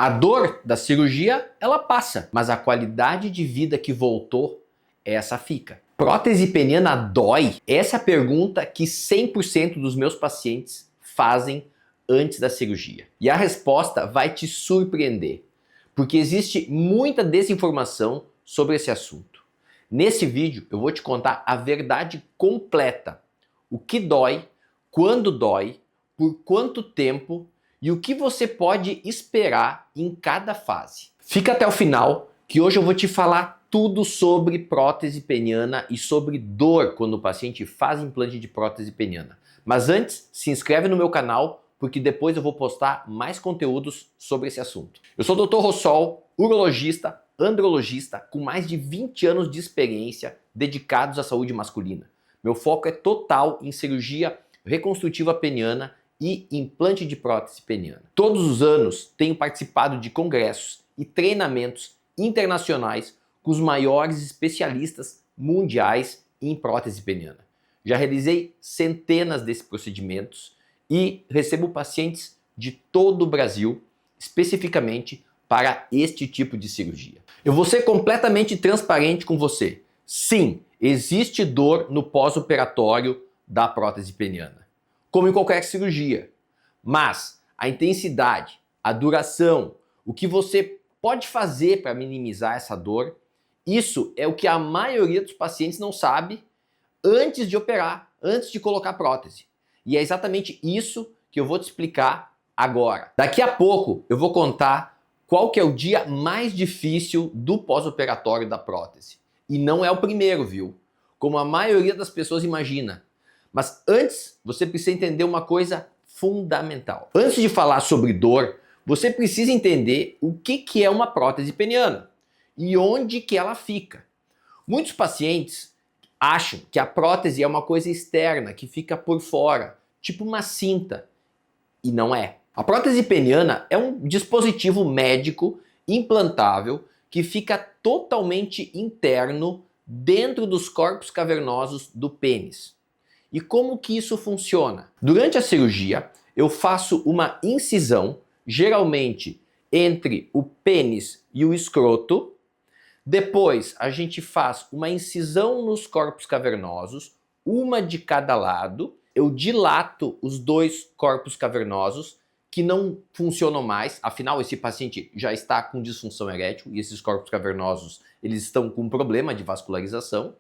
A dor da cirurgia, ela passa, mas a qualidade de vida que voltou, essa fica. Prótese peniana dói? Essa é a pergunta que 100% dos meus pacientes fazem antes da cirurgia. E a resposta vai te surpreender, porque existe muita desinformação sobre esse assunto. Nesse vídeo eu vou te contar a verdade completa. O que dói, quando dói, por quanto tempo e o que você pode esperar em cada fase. Fica até o final, que hoje eu vou te falar tudo sobre prótese peniana e sobre dor quando o paciente faz implante de prótese peniana. Mas antes, se inscreve no meu canal, porque depois eu vou postar mais conteúdos sobre esse assunto. Eu sou o Dr. Rossol, urologista, andrologista, com mais de 20 anos de experiência dedicados à saúde masculina. Meu foco é total em cirurgia reconstrutiva peniana e implante de prótese peniana. Todos os anos tenho participado de congressos e treinamentos internacionais com os maiores especialistas mundiais em prótese peniana. Já realizei centenas desses procedimentos e recebo pacientes de todo o Brasil, especificamente para este tipo de cirurgia. Eu vou ser completamente transparente com você. Sim, existe dor no pós-operatório da prótese peniana, como em qualquer cirurgia. Mas a intensidade, a duração, o que você pode fazer para minimizar essa dor, isso é o que a maioria dos pacientes não sabe antes de operar, antes de colocar prótese. E é exatamente isso que eu vou te explicar agora. Daqui a pouco eu vou contar qual que é o dia mais difícil do pós-operatório da prótese. E não é o primeiro, viu? Como a maioria das pessoas imagina. Mas antes, você precisa entender uma coisa fundamental. Antes de falar sobre dor, você precisa entender o que é uma prótese peniana e onde que ela fica. Muitos pacientes acham que a prótese é uma coisa externa, que fica por fora, tipo uma cinta. E não é. A prótese peniana é um dispositivo médico implantável que fica totalmente interno dentro dos corpos cavernosos do pênis. E como que isso funciona? Durante a cirurgia, eu faço uma incisão, geralmente entre o pênis e o escroto. Depois, a gente faz uma incisão nos corpos cavernosos, uma de cada lado. Eu dilato os dois corpos cavernosos que não funcionam mais. Afinal, esse paciente já está com disfunção erétil e esses corpos cavernosos eles estão com problema de vascularização.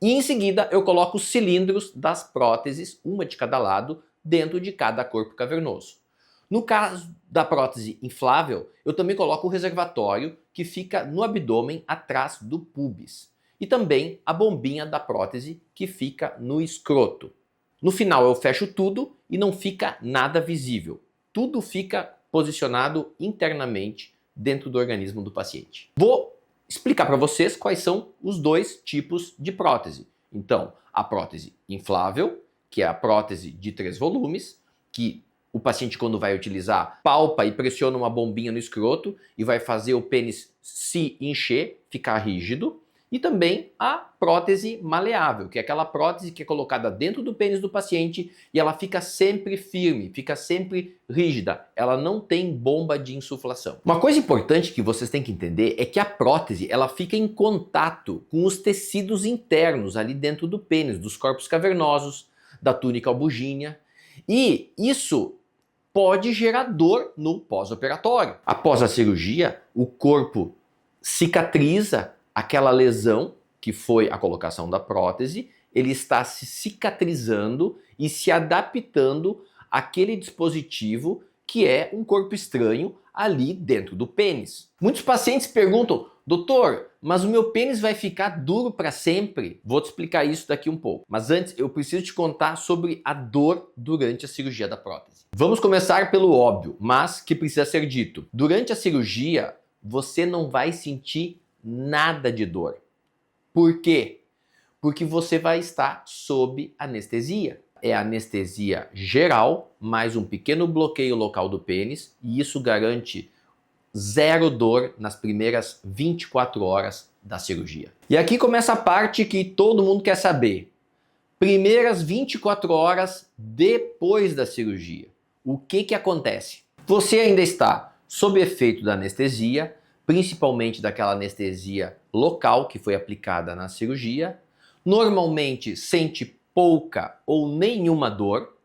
E em seguida eu coloco os cilindros das próteses, uma de cada lado, dentro de cada corpo cavernoso. No caso da prótese inflável, eu também coloco o reservatório que fica no abdômen atrás do púbis. E também a bombinha da prótese que fica no escroto. No final eu fecho tudo e não fica nada visível. Tudo fica posicionado internamente dentro do organismo do paciente. Vou explicar para vocês quais são os dois tipos de prótese. Então, a prótese inflável, que é a prótese de 3 volumes, que o paciente quando vai utilizar palpa e pressiona uma bombinha no escroto e vai fazer o pênis se encher, ficar rígido. E também a prótese maleável, que é aquela prótese que é colocada dentro do pênis do paciente e ela fica sempre firme, fica sempre rígida. Ela não tem bomba de insuflação. Uma coisa importante que vocês têm que entender é que a prótese ela fica em contato com os tecidos internos ali dentro do pênis, dos corpos cavernosos, da túnica albugínea. E isso pode gerar dor no pós-operatório. Após a cirurgia, o corpo cicatriza aquela lesão que foi a colocação da prótese, ele está se cicatrizando e se adaptando àquele dispositivo que é um corpo estranho ali dentro do pênis. Muitos pacientes perguntam, doutor, mas o meu pênis vai ficar duro para sempre? Vou te explicar isso daqui um pouco. Mas antes eu preciso te contar sobre a dor durante a cirurgia da prótese. Vamos começar pelo óbvio, mas que precisa ser dito. Durante a cirurgia, você não vai sentir nada de dor. Por quê? Porque você vai estar sob anestesia. É anestesia geral, mais um pequeno bloqueio local do pênis, e isso garante zero dor nas primeiras 24 horas da cirurgia. E aqui começa a parte que todo mundo quer saber. Primeiras 24 horas depois da cirurgia. O que acontece? Você ainda está sob efeito da anestesia, principalmente daquela anestesia local que foi aplicada na cirurgia, normalmente sente pouca ou nenhuma dor,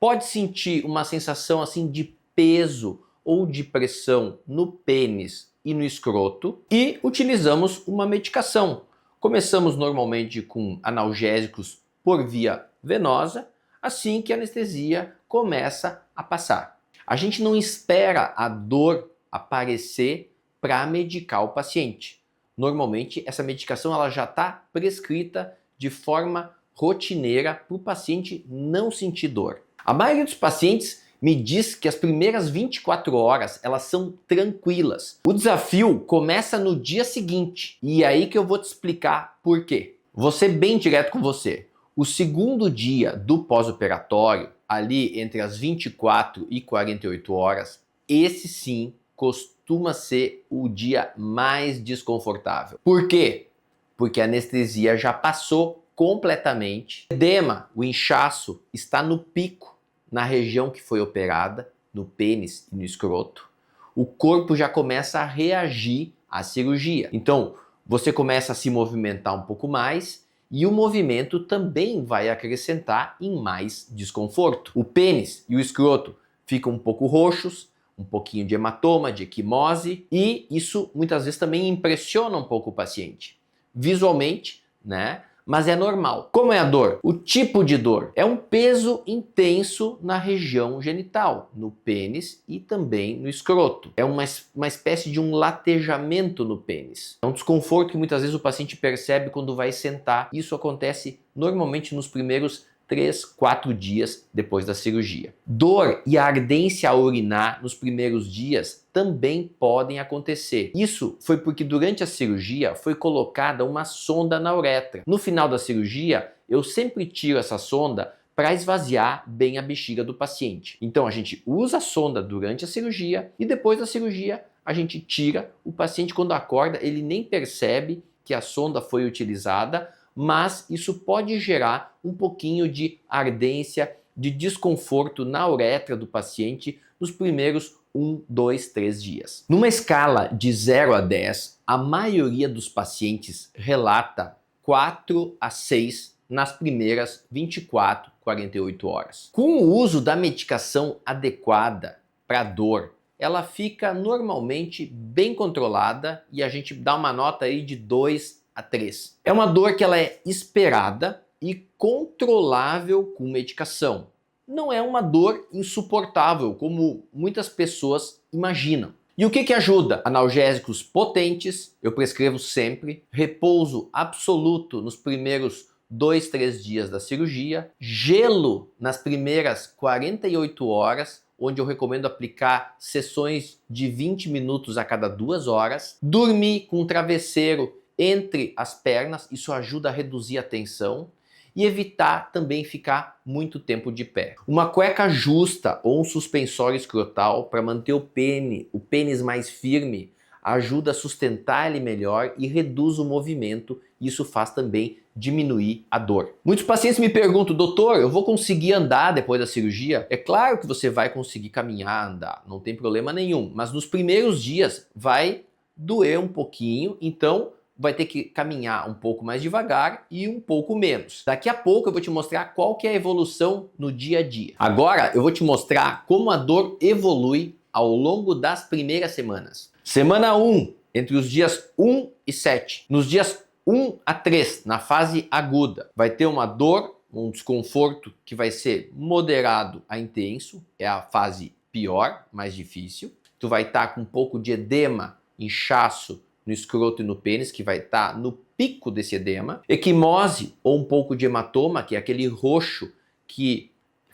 pode sentir uma sensação assim de peso ou de pressão no pênis e no escroto e utilizamos uma medicação. Começamos normalmente com analgésicos por via venosa, assim que a anestesia começa a passar. A gente não espera a dor aparecer para medicar o paciente. Normalmente essa medicação ela já está prescrita de forma rotineira para o paciente não sentir dor. A maioria dos pacientes me diz que as primeiras 24 horas elas são tranquilas. O desafio começa no dia seguinte e é aí que eu vou te explicar por quê. Vou ser bem direto com você. O segundo dia do pós-operatório, ali entre as 24 e 48 horas, esse sim costuma ser o dia mais desconfortável. Por quê? Porque a anestesia já passou completamente. O edema, o inchaço, está no pico na região que foi operada, no pênis e no escroto. O corpo já começa a reagir à cirurgia. Então, você começa a se movimentar um pouco mais e o movimento também vai acrescentar em mais desconforto. O pênis e o escroto ficam um pouco roxos, um pouquinho de hematoma, de equimose, e isso muitas vezes também impressiona um pouco o paciente. Visualmente, né? Mas é normal. Como é a dor? O tipo de dor é um peso intenso na região genital, no pênis e também no escroto. É uma espécie de um latejamento no pênis. É um desconforto que muitas vezes o paciente percebe quando vai sentar. Isso acontece normalmente nos primeiros 3, 4 dias depois da cirurgia. Dor e ardência a urinar nos primeiros dias também podem acontecer. Isso foi porque durante a cirurgia foi colocada uma sonda na uretra. No final da cirurgia, eu sempre tiro essa sonda para esvaziar bem a bexiga do paciente. Então a gente usa a sonda durante a cirurgia e depois da cirurgia a gente tira. O paciente quando acorda ele nem percebe que a sonda foi utilizada, mas isso pode gerar um pouquinho de ardência, de desconforto na uretra do paciente nos primeiros 1, 2, 3 dias. Numa escala de 0 a 10, a maioria dos pacientes relata 4 a 6 nas primeiras 24, 48 horas. Com o uso da medicação adequada para dor, ela fica normalmente bem controlada e a gente dá uma nota aí de 2 a 3. É uma dor que ela é esperada e controlável com medicação. Não é uma dor insuportável, como muitas pessoas imaginam. E o que ajuda? Analgésicos potentes, eu prescrevo sempre, repouso absoluto nos primeiros 2, 3 dias da cirurgia, gelo nas primeiras 48 horas, onde eu recomendo aplicar sessões de 20 minutos a cada 2 horas, dormir com um travesseiro entre as pernas, isso ajuda a reduzir a tensão e evitar também ficar muito tempo de pé. Uma cueca justa ou um suspensório escrotal para manter o pênis mais firme, ajuda a sustentar ele melhor e reduz o movimento. Isso faz também diminuir a dor. Muitos pacientes me perguntam, doutor, eu vou conseguir andar depois da cirurgia? É claro que você vai conseguir caminhar, andar, não tem problema nenhum, mas nos primeiros dias vai doer um pouquinho, então vai ter que caminhar um pouco mais devagar e um pouco menos. Daqui a pouco eu vou te mostrar qual que é a evolução no dia a dia. Agora eu vou te mostrar como a dor evolui ao longo das primeiras semanas. Semana 1, entre os dias 1 e 7. Nos dias 1 a 3, na fase aguda, vai ter uma dor, um desconforto que vai ser moderado a intenso, é a fase pior, mais difícil. Tu vai estar com um pouco de edema, inchaço, no escroto e no pênis, que vai estar no pico desse edema. Equimose ou um pouco de hematoma, que é aquele roxo que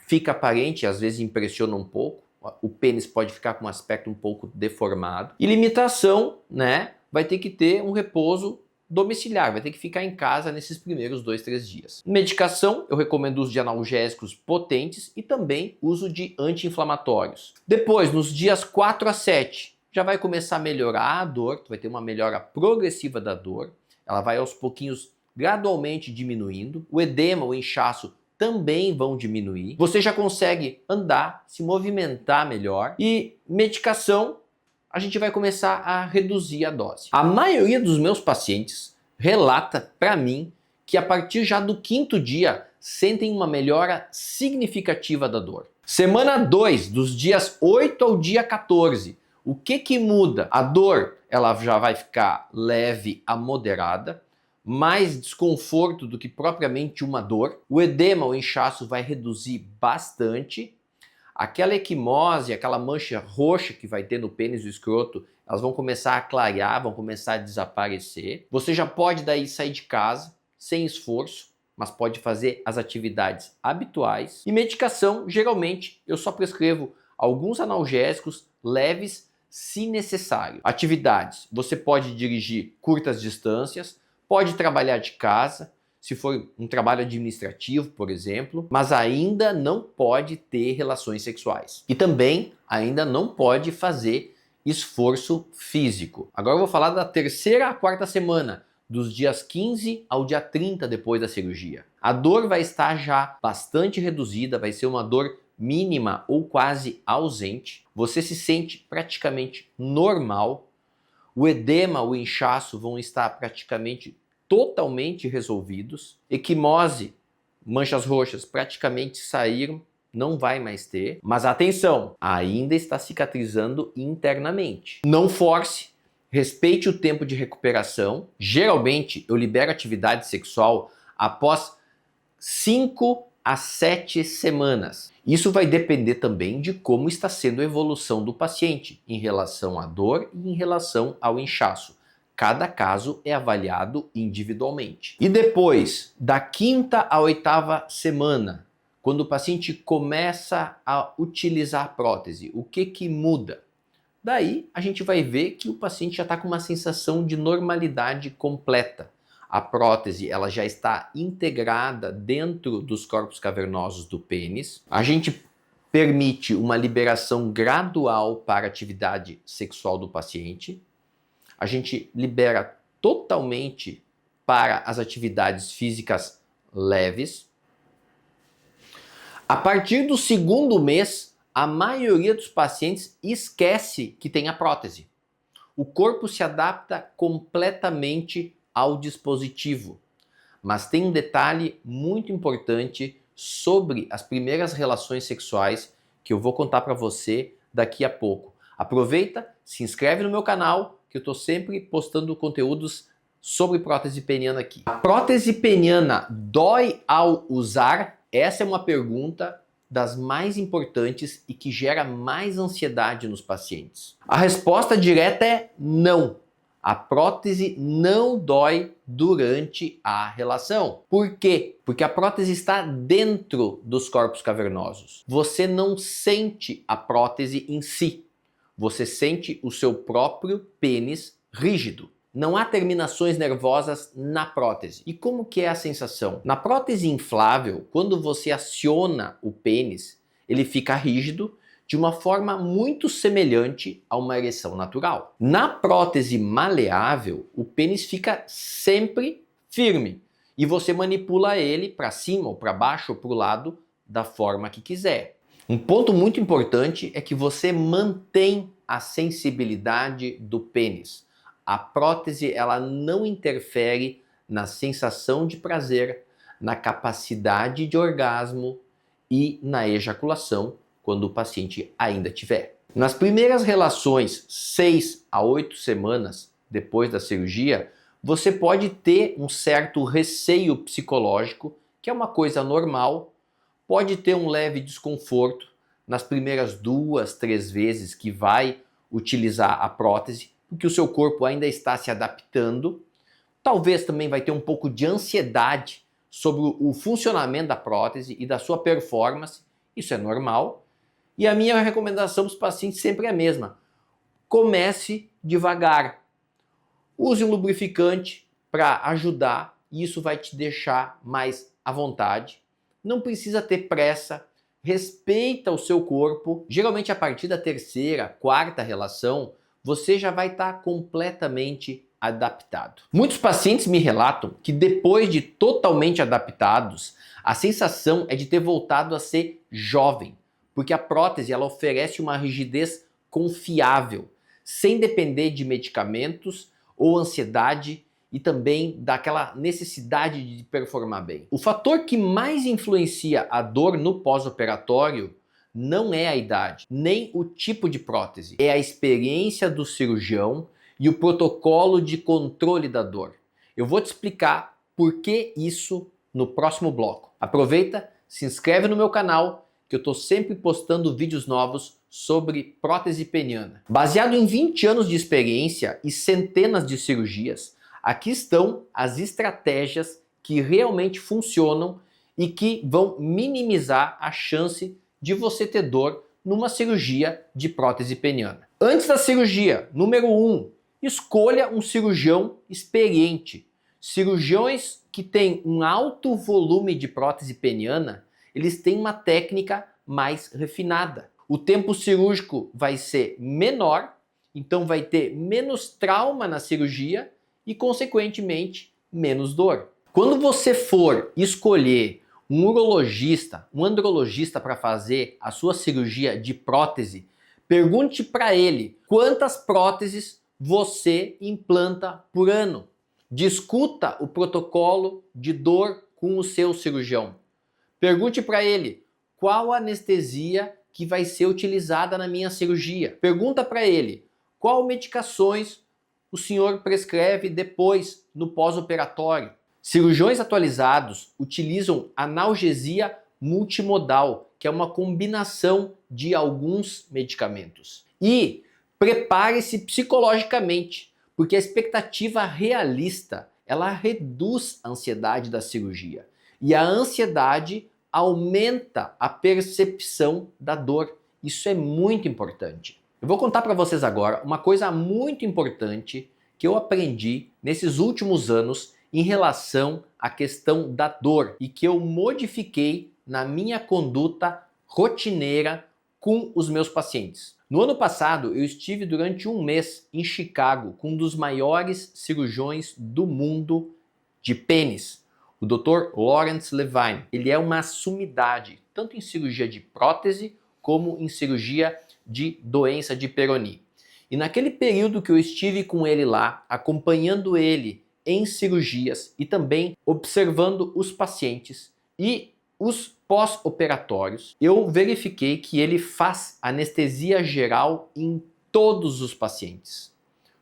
fica aparente, às vezes impressiona um pouco. O pênis pode ficar com um aspecto um pouco deformado. E limitação, né? Vai ter que ter um repouso domiciliar, vai ter que ficar em casa nesses primeiros 2, 3 dias. Medicação, eu recomendo o uso de analgésicos potentes e também uso de anti-inflamatórios. Depois, nos dias 4 a 7, já vai começar a melhorar a dor, tu vai ter uma melhora progressiva da dor, ela vai aos pouquinhos gradualmente diminuindo, o edema, o inchaço também vão diminuir, você já consegue andar, se movimentar melhor e medicação a gente vai começar a reduzir a dose. A maioria dos meus pacientes relata para mim que a partir já do 5º dia sentem uma melhora significativa da dor. Semana 2, dos dias 8 ao dia 14, o que muda? A dor ela já vai ficar leve a moderada, mais desconforto do que propriamente uma dor. O edema, o inchaço vai reduzir bastante. Aquela equimose, aquela mancha roxa que vai ter no pênis e o escroto, elas vão começar a clarear, vão começar a desaparecer. Você já pode daí sair de casa sem esforço, mas pode fazer as atividades habituais. E medicação, geralmente, eu só prescrevo alguns analgésicos leves se necessário. Atividades, você pode dirigir curtas distâncias, pode trabalhar de casa, se for um trabalho administrativo, por exemplo, mas ainda não pode ter relações sexuais. E também ainda não pode fazer esforço físico. Agora eu vou falar da 3ª à 4ª semana, dos dias 15 ao dia 30 depois da cirurgia. A dor vai estar já bastante reduzida, vai ser uma dor mínima ou quase ausente. Você se sente praticamente normal. O edema, o inchaço vão estar praticamente totalmente resolvidos. Equimose, manchas roxas praticamente saíram, não vai mais ter. Mas atenção, ainda está cicatrizando internamente. Não force, respeite o tempo de recuperação. Geralmente eu libero atividade sexual após 5 a 7 semanas. Isso vai depender também de como está sendo a evolução do paciente em relação à dor e em relação ao inchaço. Cada caso é avaliado individualmente. E depois, da 5ª à 8ª semana, quando o paciente começa a utilizar a prótese, o que muda? Daí a gente vai ver que o paciente já está com uma sensação de normalidade completa. A prótese ela já está integrada dentro dos corpos cavernosos do pênis. A gente permite uma liberação gradual para a atividade sexual do paciente. A gente libera totalmente para as atividades físicas leves. A partir do 2º mês, a maioria dos pacientes esquece que tem a prótese. O corpo se adapta completamente ao dispositivo. Mas tem um detalhe muito importante sobre as primeiras relações sexuais que eu vou contar para você daqui a pouco. Aproveita, se inscreve no meu canal, que eu estou sempre postando conteúdos sobre prótese peniana aqui. A prótese peniana dói ao usar? Essa é uma pergunta das mais importantes e que gera mais ansiedade nos pacientes. A resposta direta é não. A prótese não dói durante a relação. Por quê? Porque a prótese está dentro dos corpos cavernosos. Você não sente a prótese em si. Você sente o seu próprio pênis rígido. Não há terminações nervosas na prótese. E como que é a sensação? Na prótese inflável, quando você aciona o pênis, ele fica rígido de uma forma muito semelhante a uma ereção natural. Na prótese maleável, o pênis fica sempre firme e você manipula ele para cima ou para baixo ou para o lado da forma que quiser. Um ponto muito importante é que você mantém a sensibilidade do pênis. A prótese ela não interfere na sensação de prazer, na capacidade de orgasmo e na ejaculação quando o paciente ainda tiver. Nas primeiras relações, 6 a 8 semanas depois da cirurgia, você pode ter um certo receio psicológico, que é uma coisa normal, pode ter um leve desconforto nas primeiras 2, 3 vezes que vai utilizar a prótese, porque o seu corpo ainda está se adaptando. Talvez também vai ter um pouco de ansiedade sobre o funcionamento da prótese e da sua performance, isso é normal. E a minha recomendação para os pacientes sempre é a mesma. Comece devagar. Use um lubrificante para ajudar e isso vai te deixar mais à vontade. Não precisa ter pressa. Respeita o seu corpo. Geralmente a partir da 3ª, 4ª relação, você já vai estar completamente adaptado. Muitos pacientes me relatam que depois de totalmente adaptados, a sensação é de ter voltado a ser jovem, porque a prótese ela oferece uma rigidez confiável, sem depender de medicamentos ou ansiedade e também daquela necessidade de performar bem. O fator que mais influencia a dor no pós-operatório não é a idade, nem o tipo de prótese, é a experiência do cirurgião e o protocolo de controle da dor. Eu vou te explicar por que isso no próximo bloco. Aproveita, se inscreve no meu canal, que eu estou sempre postando vídeos novos sobre prótese peniana. Baseado em 20 anos de experiência e centenas de cirurgias, aqui estão as estratégias que realmente funcionam e que vão minimizar a chance de você ter dor numa cirurgia de prótese peniana. Antes da cirurgia, número 1, escolha um cirurgião experiente. Cirurgiões que têm um alto volume de prótese peniana, eles têm uma técnica mais refinada. O tempo cirúrgico vai ser menor, então vai ter menos trauma na cirurgia e, consequentemente, menos dor. Quando você for escolher um urologista, um andrologista para fazer a sua cirurgia de prótese, pergunte para ele quantas próteses você implanta por ano. Discuta o protocolo de dor com o seu cirurgião. Pergunte para ele qual anestesia que vai ser utilizada na minha cirurgia. Pergunta para ele qual medicações o senhor prescreve depois no pós-operatório. Cirurgiões atualizados utilizam analgesia multimodal, que é uma combinação de alguns medicamentos. E prepare-se psicologicamente, porque a expectativa realista, ela reduz a ansiedade da cirurgia. E a ansiedade aumenta a percepção da dor. Isso é muito importante. Eu vou contar para vocês agora uma coisa muito importante que eu aprendi nesses últimos anos em relação à questão da dor e que eu modifiquei na minha conduta rotineira com os meus pacientes. No ano passado, eu estive durante um mês em Chicago com um dos maiores cirurgiões do mundo de pênis, o Dr. Lawrence Levine. Ele é uma sumidade, tanto em cirurgia de prótese como em cirurgia de doença de Peyronie. E naquele período que eu estive com ele lá, acompanhando ele em cirurgias e também observando os pacientes e os pós-operatórios, eu verifiquei que ele faz anestesia geral em todos os pacientes,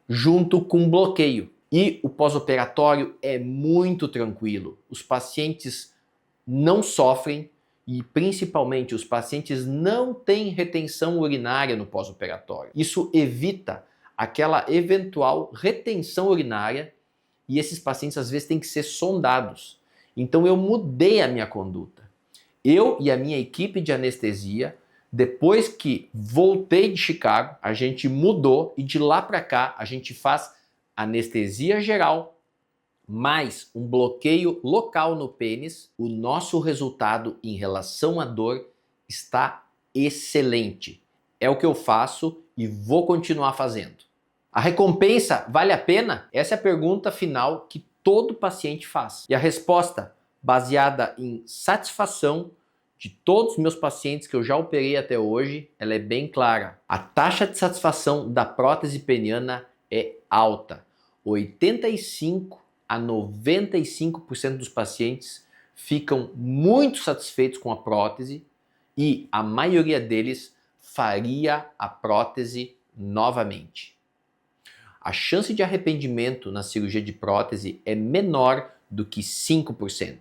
junto com bloqueio. E o pós-operatório é muito tranquilo. Os pacientes não sofrem e, principalmente, os pacientes não têm retenção urinária no pós-operatório. Isso evita aquela eventual retenção urinária e esses pacientes às vezes têm que ser sondados. Então eu mudei a minha conduta. Eu e a minha equipe de anestesia, depois que voltei de Chicago, a gente mudou e de lá para cá a gente faz anestesia geral mais um bloqueio local no pênis. O nosso resultado em relação à dor está excelente. É o que eu faço e vou continuar fazendo. A recompensa vale a pena? Essa é a pergunta final que todo paciente faz. E a resposta, baseada em satisfação de todos os meus pacientes que eu já operei até hoje, ela é bem clara. A taxa de satisfação da prótese peniana é alta. 85 a 95% dos pacientes ficam muito satisfeitos com a prótese e a maioria deles faria a prótese novamente. A chance de arrependimento na cirurgia de prótese é menor do que 5%.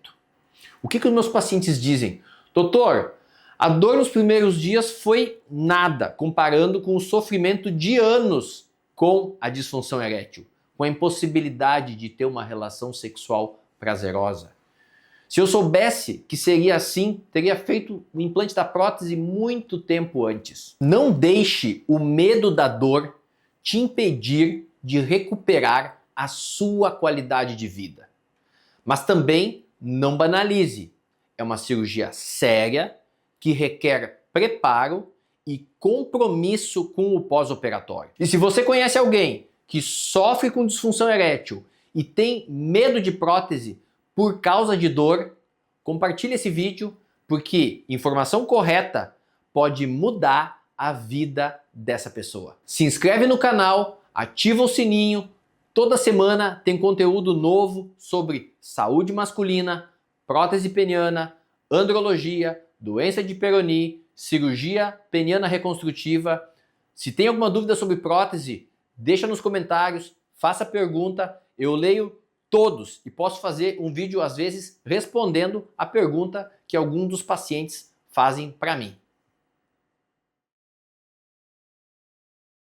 O que os meus pacientes dizem? Doutor, a dor nos primeiros dias foi nada, comparando com o sofrimento de anos com a disfunção erétil, com a impossibilidade de ter uma relação sexual prazerosa. Se eu soubesse que seria assim, teria feito o implante da prótese muito tempo antes. Não deixe o medo da dor te impedir de recuperar a sua qualidade de vida. Mas também não banalize. É uma cirurgia séria que requer preparo e compromisso com o pós-operatório. E se você conhece alguém que sofre com disfunção erétil e tem medo de prótese por causa de dor, compartilhe esse vídeo, porque informação correta pode mudar a vida dessa pessoa. Se inscreve no canal, ativa o sininho. Toda semana tem conteúdo novo sobre saúde masculina, prótese peniana, andrologia, doença de Peyronie, cirurgia peniana reconstrutiva. Se tem alguma dúvida sobre prótese, deixa nos comentários, faça pergunta, eu leio todos e posso fazer um vídeo às vezes respondendo a pergunta que algum dos pacientes fazem para mim.